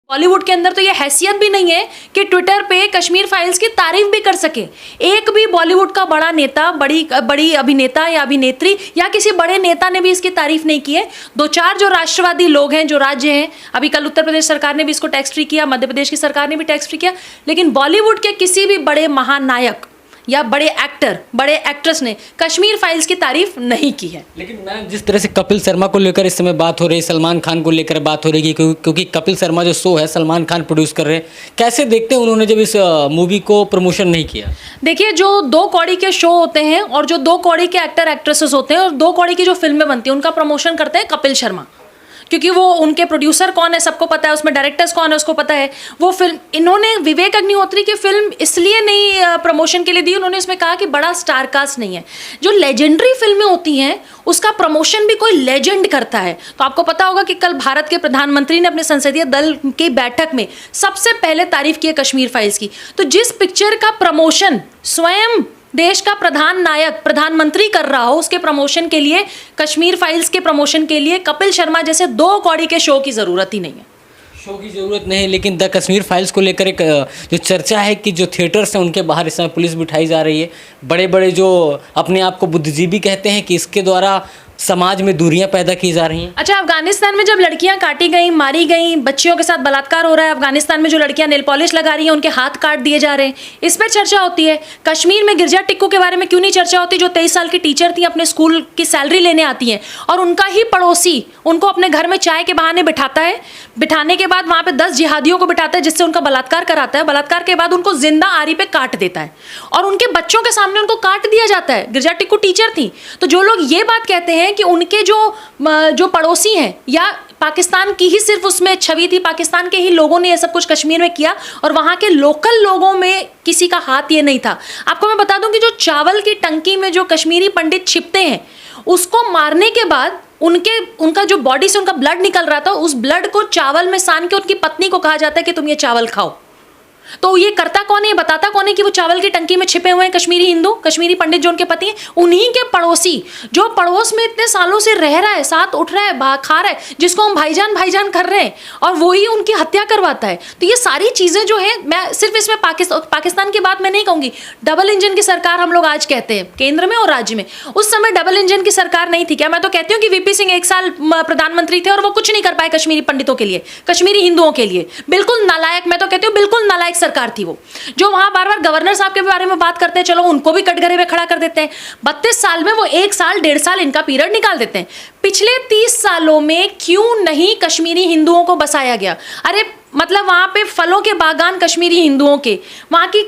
बॉलीवुड के अंदर तो ये हैसियत भी नहीं है कि ट्विटर पे कश्मीर फाइल्स की तारीफ भी कर सके। एक भी बॉलीवुड का बड़ा नेता, बड़ी अभिनेता या अभिनेत्री या किसी बड़े नेता ने भी इसकी तारीफ नहीं की है। दो चार जो राष्ट्रवादी लोग हैं, जो राज्य हैं, अभी कल उत्तर प्रदेश सरकार ने भी इसको टैक्स फ्री किया, मध्य प्रदेश की सरकार ने भी टैक्स फ्री किया, लेकिन बॉलीवुड के किसी भी बड़े महानायक या बड़े एक्टर, बड़े एक्ट्रेस ने कश्मीर फाइल्स की तारीफ नहीं की है। लेकिन मैं जिस तरह से कपिल शर्मा को लेकर इस समय बात हो रही है, सलमान खान को लेकर बात हो रही है, क्योंकि कपिल शर्मा जो शो है सलमान खान प्रोड्यूस कर रहे हैं, कैसे देखते हैं उन्होंने जब इस मूवी को प्रमोशन नहीं किया? देखिए, जो 2 कौड़ी के शो होते हैं और जो 2 कौड़ी के एक्टर एक्ट्रेसेस होते हैं और 2 कौड़ी की जो फिल्में बनती हैं, उनका प्रमोशन करते हैं कपिल शर्मा, क्योंकि वो उनके प्रोड्यूसर कौन है सबको पता है, उसमें डायरेक्टर्स कौन है उसको पता है। वो फिल्म इन्होंने विवेक अग्निहोत्री की फिल्म इसलिए नहीं प्रमोशन के लिए दी, उन्होंने इसमें कहा कि बड़ा स्टार कास्ट नहीं है। जो लेजेंडरी फिल्में होती हैं उसका प्रमोशन भी कोई लेजेंड करता है। तो आपको पता होगा कि कल भारत के प्रधानमंत्री ने अपने संसदीय दल की बैठक में सबसे पहले तारीफ की है कश्मीर फाइल्स की। तो जिस पिक्चर का प्रमोशन स्वयं देश का प्रधान नायक प्रधानमंत्री कर रहा हो, उसके प्रमोशन के लिए, कश्मीर फाइल्स के प्रमोशन के लिए कपिल शर्मा जैसे 2 कौड़ी के शो की ज़रूरत ही नहीं है। शो की ज़रूरत नहीं है, लेकिन द कश्मीर फाइल्स को लेकर एक जो चर्चा है कि जो थिएटर्स हैं उनके बाहर इस समय पुलिस बिठाई जा रही है। बड़े बड़े जो अपने आप को बुद्धिजीवी कहते हैं कि इसके द्वारा समाज में दूरियां पैदा की जा रही हैं। अच्छा, अफगानिस्तान में जब लड़कियां काटी गई, मारी गई, बच्चियों के साथ बलात्कार हो रहा है, अफगानिस्तान में जो लड़कियां नेल पॉलिश लगा रही हैं उनके हाथ काट दिए जा रहे हैं, इस पर चर्चा होती है। कश्मीर में गिरजा टिक्कू के बारे में क्यों नहीं चर्चा होती, जो 23 साल की टीचर थी, अपने स्कूल की सैलरी लेने आती हैं और उनका ही पड़ोसी उनको अपने घर में चाय के बहाने बिठाता है, बिठाने के बाद वहां पे 10 जिहादियों को बिठाता है जिससे उनका बलात्कार कराता है, बलात्कार के बाद उनको जिंदा आरी पे काट देता है और उनके बच्चों के सामने उनको काट दिया जाता है। गिरजा टिक्कू टीचर थी। तो जो लोग ये बात कहते हैं कि उनके जो पड़ोसी हैं या पाकिस्तान की ही सिर्फ उसमें छवि थी, पाकिस्तान के ही लोगों ने ये सब कुछ कश्मीर में किया और वहां के लोकल लोगों में किसी का हाथ ये नहीं था। आपको मैं बता दूं कि जो चावल की टंकी में जो कश्मीरी पंडित छिपते हैं, उसको मारने के बाद उनका जो बॉडी से उनका ब्लड निकल रहा था, उस ब्लड को चावल में सान के उनकी पत्नी को कहा जाता है कि तुम ये चावल खाओ। तो ये करता कौन है, ये बताता कौन है कि वो चावल की टंकी में छिपे हुए हैं कश्मीरी हिंदू, कश्मीरी पंडित जो उनके पति हैं, उन्हीं के पड़ोसी जो पड़ोस में इतने सालों से रह रहा है, साथ उठ रहा है, खा रहा है, जिसको हम भाईजान भाईजान कर रहे हैं, और वो ही उनकी हत्या करवाता है। तो ये सारी चीजें जो है, मैं सिर्फ इसमें पाकिस्तान की बात मैं नहीं कहूंगी। डबल इंजन की सरकार हम लोग आज कहते हैं केंद्र में और राज्य में, उस समय डबल इंजन की सरकार नहीं थी क्या? मैं तो कहती हूँ कि वीपी सिंह 1 साल प्रधानमंत्री थे और वो कुछ नहीं कर पाए कश्मीरी पंडितों के लिए, कश्मीरी हिंदुओं के लिए। बिल्कुल नालायक, मैं तो कहती हूँ बिल्कुल नालायक सरकार थी वो, जो वहां बार बार गवर्नर साहब के बारे में बात करते हैं, चलो उनको भी कटघरे में खड़ा कर देते हैं। 32 साल में वो 1 साल 1.5 साल इनका पीरियड निकाल देते हैं। पिछले 30 सालों में क्यों नहीं कश्मीरी हिंदुओं को बसाया गया? अरे मतलब वहां पे फलों के बागान कश्मीरी हिंदुओं के, वहां की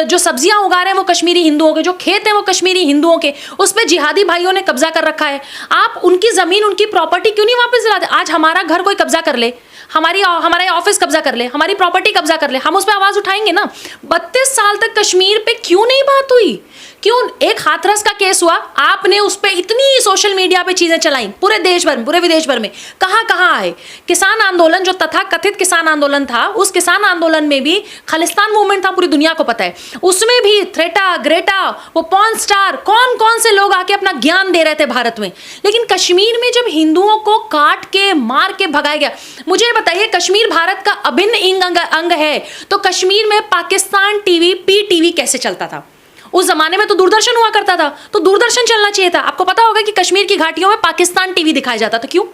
जो सब्जियां उगा रहे हैं वो कश्मीरी हिंदुओं के, जो खेत हैं वो कश्मीरी हिंदुओं के, उस पे जिहादी भाइयों ने कब्जा कर रखा है। आप उनकी जमीन, उनकी प्रॉपर्टी क्यों नहीं वापस दिलाते? आज हमारा घर कोई कब्जा कर ले, हमारा ऑफिस कब्जा कर ले, हमारी प्रॉपर्टी कब्जा कर ले, हम उस पर आवाज उठाएंगे ना। 32 साल तक कश्मीर पे क्यों नहीं बात हुई? क्यों? एक हाथरस का केस हुआ, आपने उस पर इतनी सोशल मीडिया पे चीजें चलाई, पूरे देश भर में, पूरे विदेश भर में, कहां कहां आए। किसान आंदोलन जो तथा कथित किसान आंदोलन था, उस किसान आंदोलन में भी खालिस्तान मूवमेंट था, पूरी दुनिया को पता है। उसमें भी थ्रेटा, ग्रेटा, वो पॉर्न स्टार, कौन कौन से लोग आके अपना ज्ञान दे रहे थे भारत में। लेकिन कश्मीर में जब हिंदुओं को काट के मार के भगाया गया, मुझे बताइए, कश्मीर भारत का अभिन्न अंग है, तो कश्मीर में पाकिस्तान टीवी, PTV कैसे चलता था? उस जमाने में तो दूरदर्शन हुआ करता था, तो दूरदर्शन चलना चाहिए था। आपको पता होगा कि कश्मीर की घाटियों में पाकिस्तान टीवी दिखाया जाता था। क्यों?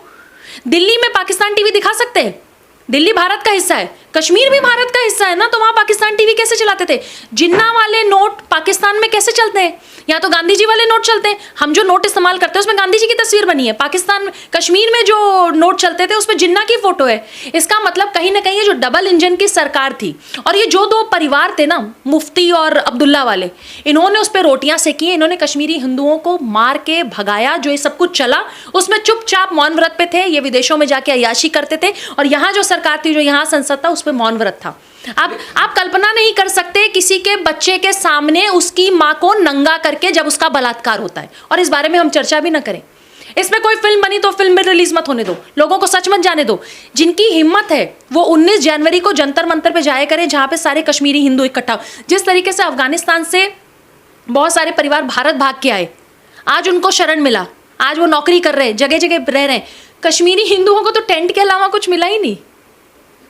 दिल्ली में पाकिस्तान टीवी दिखा सकते हैं, दिल्ली भारत का हिस्सा है, कश्मीर भी भारत का हिस्सा है ना, तो वहां पाकिस्तान टीवी कैसे चलाते थे? जिन्ना वाले नोट पाकिस्तान में कैसे चलते हैं? या तो गांधी जी वाले नोट चलते हैं। हम जो नोट इस्तेमाल करते हैं उसमें गांधी जी की तस्वीर बनी है। पाकिस्तान, कश्मीर में जो नोट चलते थे उसमें जिन्ना की फोटो है। इसका मतलब कहीं ना कहीं ये जो डबल इंजन की सरकार थी और ये जो 2 परिवार थे ना, मुफ्ती और अब्दुल्ला वाले, इन्होंने उस पर रोटियां सेकी, इन्होंने कश्मीरी हिंदुओं को मार के भगाया। जो ये सब कुछ चला उसमें चुपचाप मौन व्रत पे थे, ये विदेशों में जाके अय्याशी करते थे, और यहाँ जो सरकार थी, जो यहाँ संसद था, उस पर मौन व्रत था। आप कल्पना नहीं कर सकते किसी के बच्चे के सामने उसकी मां को नंगा करके जब उसका बलात्कार होता है, और इस बारे में हम चर्चा भी ना करें। इसमें कोई फिल्म बनी तो फिल्म में रिलीज मत होने दो, लोगों को सच मत जाने दो। जिनकी हिम्मत है वो 19 जनवरी को जंतर मंतर पे जाया करें, जहां पे सारे कश्मीरी हिंदू इकट्ठा। जिस तरीके से अफगानिस्तान से बहुत सारे परिवार भारत भाग के आए, आज उनको शरण मिला, आज वो नौकरी कर रहे हैं, जगह जगह रह रहे हैं। कश्मीरी हिंदुओं को तो टेंट के अलावा कुछ मिला ही नहीं।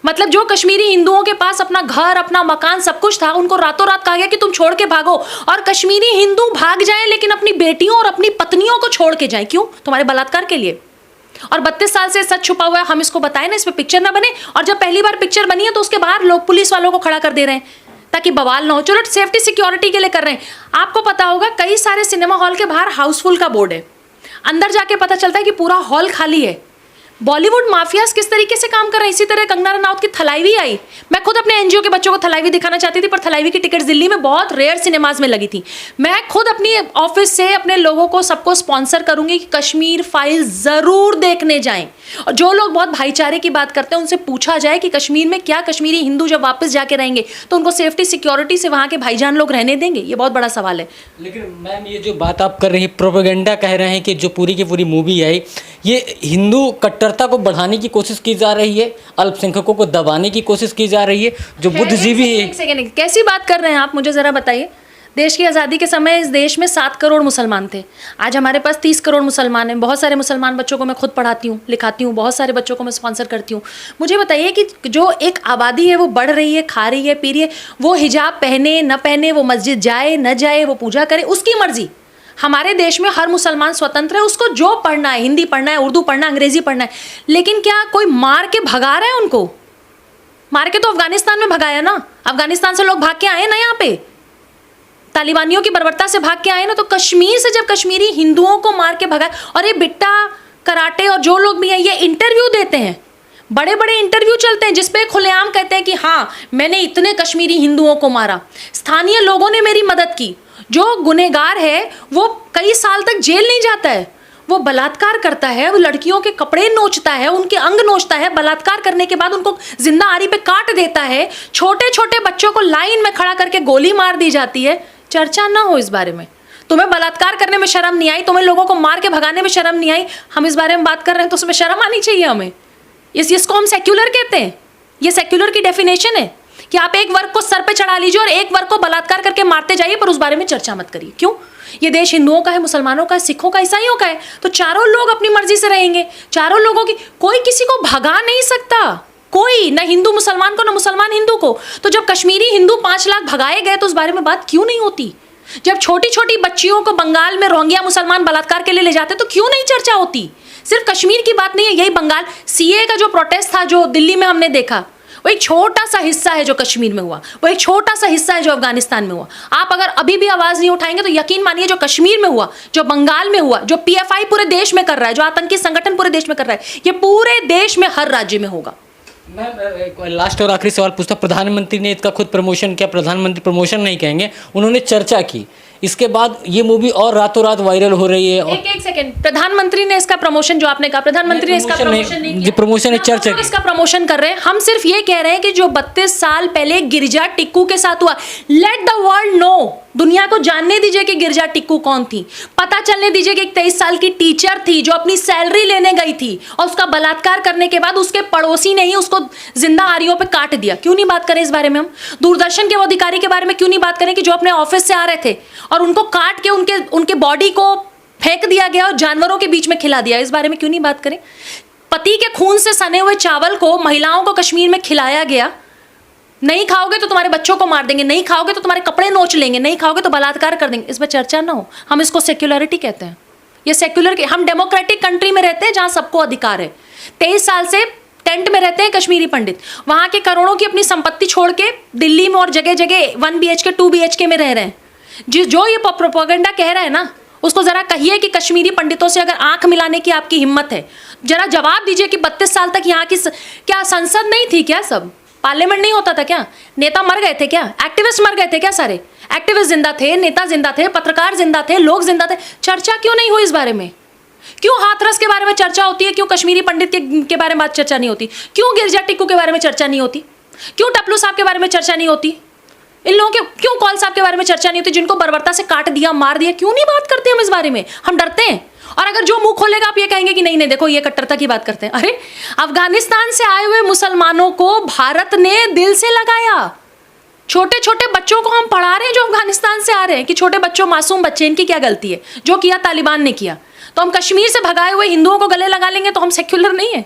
मतलब जो कश्मीरी हिंदुओं के पास अपना घर, अपना मकान, सब कुछ था, उनको रातों रात कहा गया कि तुम छोड़ के भागो। और कश्मीरी हिंदू भाग जाएं लेकिन अपनी बेटियों और अपनी पत्नियों को छोड़ के जाएं। क्यों? तुम्हारे बलात्कार के लिए। और 32 साल से सच छुपा हुआ है, हम इसको बताएं ना, इस पे पिक्चर ना बने। और जब पहली बार पिक्चर बनी है तो उसके बाहर लोग पुलिस वालों को खड़ा कर दे रहे हैं ताकि बवाल ना हो। चलो सेफ्टी सिक्योरिटी के लिए कर रहे हैं। आपको पता होगा कई सारे सिनेमा हॉल के बाहर हाउसफुल का बोर्ड है, अंदर जाके पता चलता है कि पूरा हॉल खाली है। बॉलीवुड माफियाज किस तरीके से काम कर रहे हैं। इसी तरह कंगना रनौत की थलाईवी आई। मैं खुद अपने एनजीओ के बच्चों को थलाईवी दिखाना चाहती थी, पर थलाईवी की टिकट दिल्ली में बहुत रेयर सिनेमाज में लगी थी। मैं खुद अपनी ऑफिस से अपने लोगों को सबको स्पॉन्सर करूंगी कि कश्मीर फाइल जरूर देखने जाएं। और जो लोग बहुत भाईचारे की बात करते हैं उनसे पूछा जाए कि कश्मीर में क्या कश्मीरी हिंदू जब वापस जाके रहेंगे तो उनको सेफ्टी सिक्योरिटी से वहां के भाईजान लोग रहने देंगे? ये बहुत बड़ा सवाल है। लेकिन मैम ये जो बात आप कर रही हैं, प्रोपेगेंडा कह रहे हैं कि जो पूरी की पूरी मूवी आई ये हिंदू कट्टरता को बढ़ाने की कोशिश की जा रही है, अल्पसंख्यकों को दबाने की कोशिश की जा रही है, जो बुद्धिजीवी है। एक सेकंड, कैसी बात कर रहे हैं आप, मुझे जरा बताइए। देश की आज़ादी के समय इस देश में 7 करोड़ मुसलमान थे। आज हमारे पास 30 करोड़ मुसलमान हैं। बहुत सारे मुसलमान बच्चों को मैं खुद पढ़ाती हूँ, लिखाती हूँ, बहुत सारे बच्चों को मैं स्पॉन्सर करती हूँ। मुझे बताइए कि जो एक आबादी है वो बढ़ रही है, खा रही है, पी रही है, वो हिजाब पहने न पहने, वो मस्जिद जाए न जाए, वो पूजा करे, उसकी मर्जी। हमारे देश में हर मुसलमान स्वतंत्र है, उसको जो पढ़ना है, हिंदी पढ़ना है, उर्दू पढ़ना है, अंग्रेजी पढ़ना है। लेकिन क्या कोई मार के भगा रहा है उनको? मार के तो अफगानिस्तान में भगाया ना। अफगानिस्तान से लोग भाग के आए ना, यहाँ पे तालिबानियों की बर्बरता से भाग के आए ना। तो कश्मीर से जब कश्मीरी हिंदुओं को मार के भगाए, और ये बिट्टा कराटे और जो लोग भी हैं ये इंटरव्यू देते हैं, बड़े बड़े इंटरव्यू चलते हैं जिसपे खुलेआम कहते हैं कि हाँ मैंने इतने कश्मीरी हिंदुओं को मारा, स्थानीय लोगों ने मेरी मदद की। जो गुनहगार है वो कई साल तक जेल नहीं जाता है, वो बलात्कार करता है, वो लड़कियों के कपड़े नोचता है, उनके अंग नोचता है, बलात्कार करने के बाद उनको जिंदा आरी पे काट देता है, छोटे छोटे बच्चों को लाइन में खड़ा करके गोली मार दी जाती है। चर्चा ना हो इस बारे में। तुम्हें बलात्कार करने में शर्म नहीं आई, तुम्हें लोगों को मार के भगाने में शर्म नहीं आई, हम इस बारे में बात कर रहे हैं तो उसमें शर्म आनी चाहिए हमें। इसको हम सेक्युलर कहते हैं। ये सेक्युलर की डेफिनेशन है कि आप एक वर्ग को सर पे चढ़ा लीजिए और एक वर्ग को बलात्कार करके मारते जाइए, पर उस बारे में चर्चा मत करिए। क्यों? ये देश हिंदुओं का है, मुसलमानों का है, सिखों का, ईसाइयों का है, तो चारों लोग अपनी मर्जी से रहेंगे। चारों लोगों की, कोई किसी को भगा नहीं सकता, कोई, ना हिंदू मुसलमान को ना मुसलमान हिंदू को। तो जब कश्मीरी हिंदू 5 लाख भगाए गए तो उस बारे में बात क्यों नहीं होती? जब छोटी छोटी बच्चियों को बंगाल में रोहिंग्या मुसलमान बलात्कार के लिए ले जाते तो क्यों नहीं चर्चा होती? सिर्फ कश्मीर की बात नहीं है, यही बंगाल सीए का जो प्रोटेस्ट था जो दिल्ली में हमने देखा, वो एक छोटा सा हिस्सा है जो कश्मीर में हुआ, वो एक छोटा सा हिस्सा है जो अफगानिस्तान में हुआ। आप अगर अभी भी आवाज नहीं उठाएंगे तो यकीन मानिए जो कश्मीर में हुआ, जो बंगाल में हुआ, जो पीएफआई पूरे देश में कर रहा है, जो आतंकी संगठन पूरे देश में कर रहा है, ये पूरे देश में हर राज्य में होगा। मैम लास्ट और आखिरी सवाल पूछता, प्रधानमंत्री ने इसका खुद प्रमोशन किया, प्रधानमंत्री प्रमोशन नहीं कहेंगे, उन्होंने चर्चा की, इसके बाद ये मूवी और रातों रात वायरल हो रही है। एक सेकंड, प्रधानमंत्री ने इसका प्रमोशन, जो आपने कहा प्रधानमंत्री ने इसका प्रमोशन नहीं किया, प्रमोशन है, चर्चा की। इसका प्रमोशन कर रहे हैं। हम सिर्फ ये कह रहे हैं कि जो 32 साल पहले गिरजा टिक्कू के साथ हुआ, लेट द वर्ल्ड नो, दुनिया को जानने दीजिए कि गिरजा टिक्कू कौन थी, पता चलने दीजिए कि एक 23 साल की टीचर थी जो अपनी सैलरी लेने गई थी और उसका बलात्कार करने के बाद उसके पड़ोसी ने ही उसको जिंदा आरियों पे काट दिया। क्यों नहीं बात करें इस बारे में? हम दूरदर्शन के वो अधिकारी के बारे में क्यों नहीं बात करें कि जो अपने ऑफिस से आ रहे थे और उनको काट के उनके बॉडी को फेंक दिया गया और जानवरों के बीच में खिला दिया? इस बारे में क्यों नहीं बात करें? पति के खून से सने हुए चावल को महिलाओं को कश्मीर में खिलाया गया। नहीं खाओगे तो तुम्हारे बच्चों को मार देंगे, नहीं खाओगे तो तुम्हारे कपड़े नोच लेंगे, नहीं खाओगे तो बलात्कार कर देंगे। इस पर चर्चा ना हो। हम इसको सेक्युलरिटी कहते हैं। ये सेक्युलर के, हम डेमोक्रेटिक कंट्री में रहते हैं जहां सबको अधिकार है। 23 साल से टेंट में रहते हैं कश्मीरी पंडित, वहां के करोड़ों की अपनी संपत्ति छोड़ के दिल्ली में और जगह जगह 1 BHK 2 BHK में रह रहे हैं। जो ये प्रोपेगेंडा कह रहा है ना, उसको जरा कहिए कि कश्मीरी पंडितों से अगर आंख मिलाने की आपकी हिम्मत है, जरा जवाब दीजिए कि 32 साल तक यहाँ की क्या संसद नहीं थी क्या? सब पार्लियामेंट नहीं होता था क्या? नेता मर गए थे क्या? एक्टिविस्ट मर गए थे क्या? सारे एक्टिविस्ट जिंदा थे, नेता जिंदा थे, पत्रकार जिंदा थे, लोग जिंदा थे। चर्चा क्यों नहीं हुई इस बारे में? क्यों हाथरस के बारे में चर्चा होती है? क्यों कश्मीरी पंडित के बारे में चर्चा नहीं होती? क्यों गिरजा टिक्कू के बारे में चर्चा नहीं होती? क्यों टपलू साहब के बारे में चर्चा नहीं होती? इन लोगों के क्यों कौल साहब के बारे में चर्चा नहीं होती, जिनको बर्बरता से काट दिया, मार दिया? क्यों नहीं बात करते हम इस बारे में? हम डरते हैं। और अगर जो मुंह खोलेगा आप ये कहेंगे कि नहीं नहीं देखो ये कट्टरता की बात करते हैं। अरे अफगानिस्तान से आए हुए मुसलमानों को भारत ने दिल से लगाया। छोटे छोटे बच्चों को हम पढ़ा रहे हैं जो अफगानिस्तान से आ रहे हैं कि छोटे बच्चों, मासूम बच्चे, इनकी क्या गलती है? जो किया तालिबान ने किया। तो हम कश्मीर से भगाए हुए हिंदुओं को गले लगा लेंगे तो हम सेक्युलर नहीं है?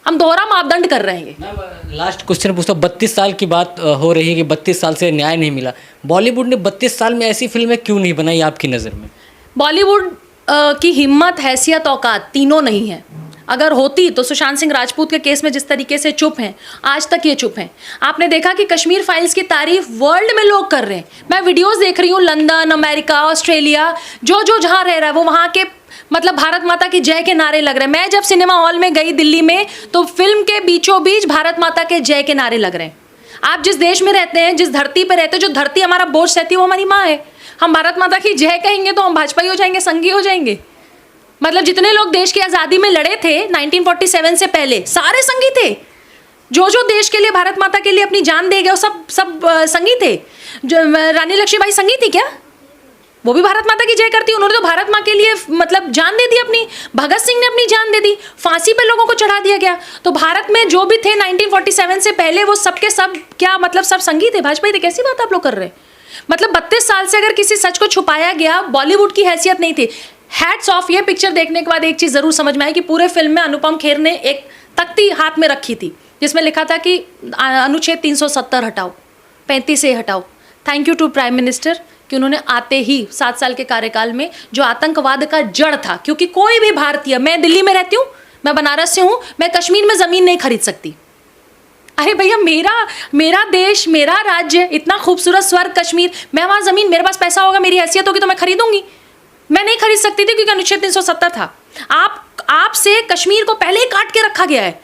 हम दोहरा मापदंड कर रहे हैं। मैम लास्ट क्वेश्चन पूछता हूँ, 32 साल की बात हो रही है कि 32 साल से न्याय नहीं मिला, बॉलीवुड ने 32 साल में ऐसी फिल्में क्यों नहीं बनाई आपकी नज़र में? बॉलीवुड की हिम्मत, हैसियत, औकात तीनों नहीं है। अगर होती तो सुशांत सिंह राजपूत के केस में जिस तरीके से चुप हैं, आज तक ये चुप हैं। आपने देखा कि कश्मीर फाइल्स की तारीफ वर्ल्ड में लोग कर रहे हैं। मैं वीडियोस देख रही हूँ, लंदन, अमेरिका, ऑस्ट्रेलिया, जो जहाँ रह रहा है वो वहाँ के मतलब भारत माता की जय के नारे लग रहे हैं। मैं जब सिनेमा हॉल में गई दिल्ली में तो फिल्म के बीचों बीच भारत माता के जय के नारे लग रहे हैं। आप जिस देश में रहते हैं, जिस धरती पर रहते हैं, जो धरती हमारा बोझ सहती है वो हमारी माँ है। हम भारत माता की जय कहेंगे तो हम भाजपाई हो जाएंगे, संघी हो जाएंगे। मतलब जितने लोग देश की आज़ादी में लड़े थे 1947 से पहले, सारे संगी थे। जो देश के लिए, भारत माता के लिए अपनी जान दे गए वो सब संगी थे। जो रानी लक्ष्मीबाई संगी थी क्या? वो भी भारत माता की जय करती। उन्होंने तो भारत माँ के लिए मतलब जान दे दी अपनी। भगत सिंह ने अपनी जान दे दी, फांसी पे लोगों को चढ़ा दिया गया। तो भारत में जो भी थे 1947 से पहले वो सबके सब क्या मतलब सब संगी थे, भाजपा थे। कैसी बात आप लोग कर रहे हैं? मतलब 32 साल से अगर किसी सच को छुपाया गया, बॉलीवुड की हैसियत नहीं थी। Hats off. ये पिक्चर देखने के बाद एक चीज़ ज़रूर समझ में आई कि पूरे फिल्म में अनुपम खेर ने एक तख्ती हाथ में रखी थी जिसमें लिखा था कि अनुच्छेद 370 हटाओ, 35 हटाओ। Thank you to prime minister कि उन्होंने आते ही 7 साल के कार्यकाल में जो आतंकवाद का जड़ था, क्योंकि कोई भी भारतीय, मैं दिल्ली में रहती हूँ, मैं बनारस से हूँ, मैं कश्मीर में ज़मीन नहीं खरीद सकती। अरे भैया, मेरा देश, मेरा राज्य, इतना खूबसूरत स्वर्ग कश्मीर, मैं वहाँ ज़मीन, मेरे पास पैसा होगा, मेरी हैसियत होगी तो मैं खरीदूंगी। मैं नहीं खरीद सकती थी क्योंकि अनुच्छेद 370 था। आपसे कश्मीर को पहले ही काट के रखा गया है।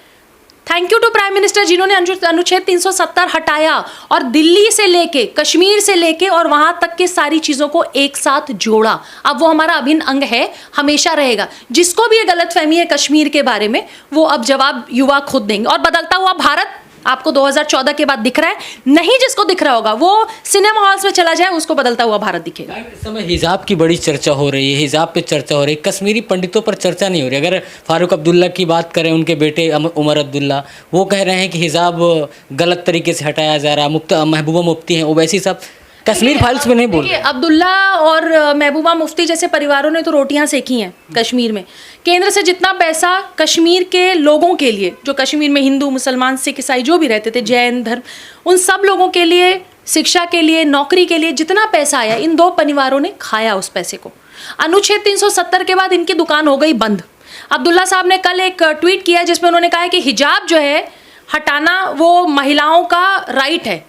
Thank you to prime minister जिन्होंने अनुच्छेद 370 हटाया और दिल्ली से लेके, कश्मीर से लेके और वहां तक के सारी चीजों को एक साथ जोड़ा। अब वो हमारा अभिन्न अंग है, हमेशा रहेगा। जिसको भी ये गलतफहमी है कश्मीर के बारे में, वो अब जवाब युवा खुद देंगे। और बदलता हुआ भारत आपको 2014 के बाद दिख रहा है, नहीं जिसको दिख रहा होगा वो सिनेमा हॉल्स में चला जाए, उसको बदलता हुआ भारत दिखेगा। इस समय हिजाब की बड़ी चर्चा हो रही है, हिजाब पे चर्चा हो रही है, कश्मीरी पंडितों पर चर्चा नहीं हो रही। अगर फारूक अब्दुल्ला की बात करें, उनके बेटे उमर अब्दुल्ला, वो कह रहे हैं कि हिजाब गलत तरीके से हटाया जा रहा है। महबूबा मुफ्ती हैं, ओवैसी सब कश्मीर फाइल्स में नहीं बोल रहे। अब्दुल्ला और महबूबा मुफ्ती जैसे परिवारों ने तो रोटियां सेकी हैं कश्मीर में। केंद्र से जितना पैसा कश्मीर के लोगों के लिए, जो कश्मीर में हिंदू, मुसलमान, सिख, ईसाई जो भी रहते थे, जैन धर्म, उन सब लोगों के लिए, शिक्षा के लिए, नौकरी के लिए जितना पैसा आया, इन दो परिवारों ने खाया उस पैसे को। अनुच्छेद 370 के बाद इनकी दुकान हो गई बंद। अब्दुल्ला साहब ने कल एक ट्वीट किया जिसमें उन्होंने कहा है कि हिजाब जो है हटाना वो महिलाओं का राइट है।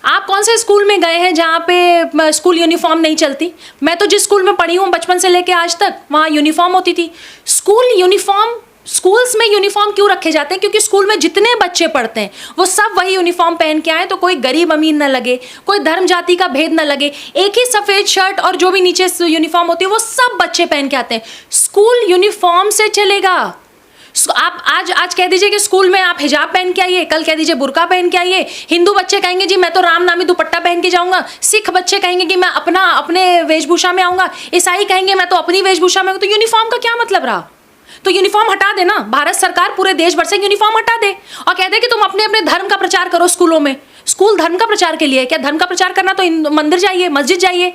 आप कौन से स्कूल में गए हैं जहाँ पे स्कूल यूनिफॉर्म नहीं चलती? मैं तो जिस स्कूल में पढ़ी हूँ बचपन से लेके आज तक, वहाँ यूनिफॉर्म होती थी। स्कूल्स में यूनिफॉर्म क्यों रखे जाते हैं? क्योंकि स्कूल में जितने बच्चे पढ़ते हैं वो सब वही यूनिफॉर्म पहन के आए, तो कोई गरीब अमीर न लगे, कोई धर्म जाति का भेद न लगे। एक ही सफ़ेद शर्ट और जो भी नीचे यूनिफॉर्म होती है वो सब बच्चे पहन के आते हैं। स्कूल यूनिफॉर्म से चलेगा। आप आज कह दीजिए कि स्कूल में आप हिजाब पहन के आइए, कल कह दीजिए बुर्का पहन के आइए। हिंदू बच्चे कहेंगे जी मैं तो राम नामी दुपट्टा पहन के जाऊंगा। सिख बच्चे कहेंगे कि मैं अपने वेशभूषा में आऊंगा। ईसाई कहेंगे मैं तो अपनी वेशभूषा में। तो यूनिफॉर्म का क्या मतलब रहा? तो यूनिफॉर्म हटा देना, भारत सरकार पूरे देश भर से यूनिफॉर्म हटा दे और कह दे कि तुम अपने अपने धर्म का प्रचार करो स्कूलों में। स्कूल धर्म का प्रचार के लिए क्या? धर्म का प्रचार करना तो मंदिर जाइए, मस्जिद जाइए,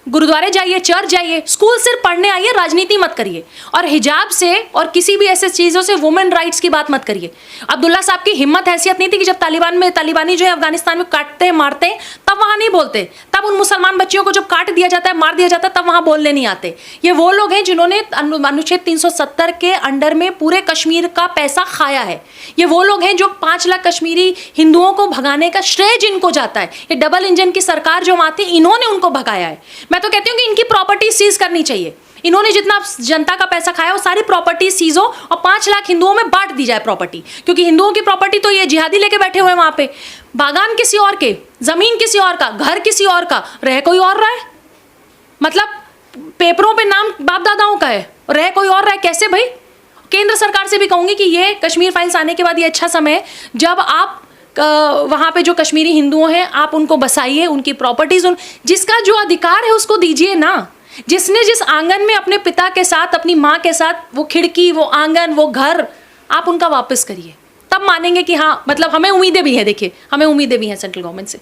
गुरुद्वारे जाइए, चर्च जाइए। स्कूल सिर्फ पढ़ने आइए, राजनीति मत करिए। और हिजाब से और किसी भी ऐसे चीज़ों से वुमेन राइट्स की बात मत करिए। अब्दुल्ला साहब की हिम्मत हैसियत नहीं थी कि जब तालिबानी जो है अफगानिस्तान में काटते मारते तब वहाँ नहीं बोलते, तब उन मुसलमान बच्चियों को जब काट दिया जाता है, मार दिया जाता है, तब वहाँ बोलने नहीं आते। ये वो लोग हैं जिन्होंने अनुच्छेद 370 के अंडर में पूरे कश्मीर का पैसा खाया है। ये वो लोग हैं जो 5 लाख कश्मीरी हिंदुओं को भगाने का श्रेय जिनको जाता है। ये डबल इंजन की सरकार जो आती है, इन्होंने उनको भगाया है। मैं तो कहती हूँ कि इनकी प्रॉपर्टी सीज करनी चाहिए। इन्होंने जितना जनता का पैसा खाया वो सारी प्रॉपर्टी सीज हो और 5 लाख हिंदुओं में बांट दी जाए प्रॉपर्टी, क्योंकि हिंदुओं की प्रॉपर्टी तो ये जिहादी लेके बैठे हुए हैं वहां पे। बागान किसी और के, जमीन किसी और का, घर किसी और का, रह कोई और रहा है। मतलब पेपरों पे नाम बाप दादाओं का है, रह कोई और रहा है। कैसे भाई? केंद्र सरकार से भी कहूंगी कि ये कश्मीर फाइल्स आने के बाद ये अच्छा समय है जब आप वहाँ पे जो कश्मीरी हिंदुओं हैं आप उनको बसाइए, उनकी प्रॉपर्टीज, जिसका जो अधिकार है उसको दीजिए ना। जिसने जिस आंगन में अपने पिता के साथ, अपनी माँ के साथ वो खिड़की, वो आंगन, वो घर, आप उनका वापस करिए, तब मानेंगे कि हाँ मतलब हमें उम्मीदें भी हैं। देखिए हमें उम्मीदें भी हैं सेंट्रल गवर्नमेंट से।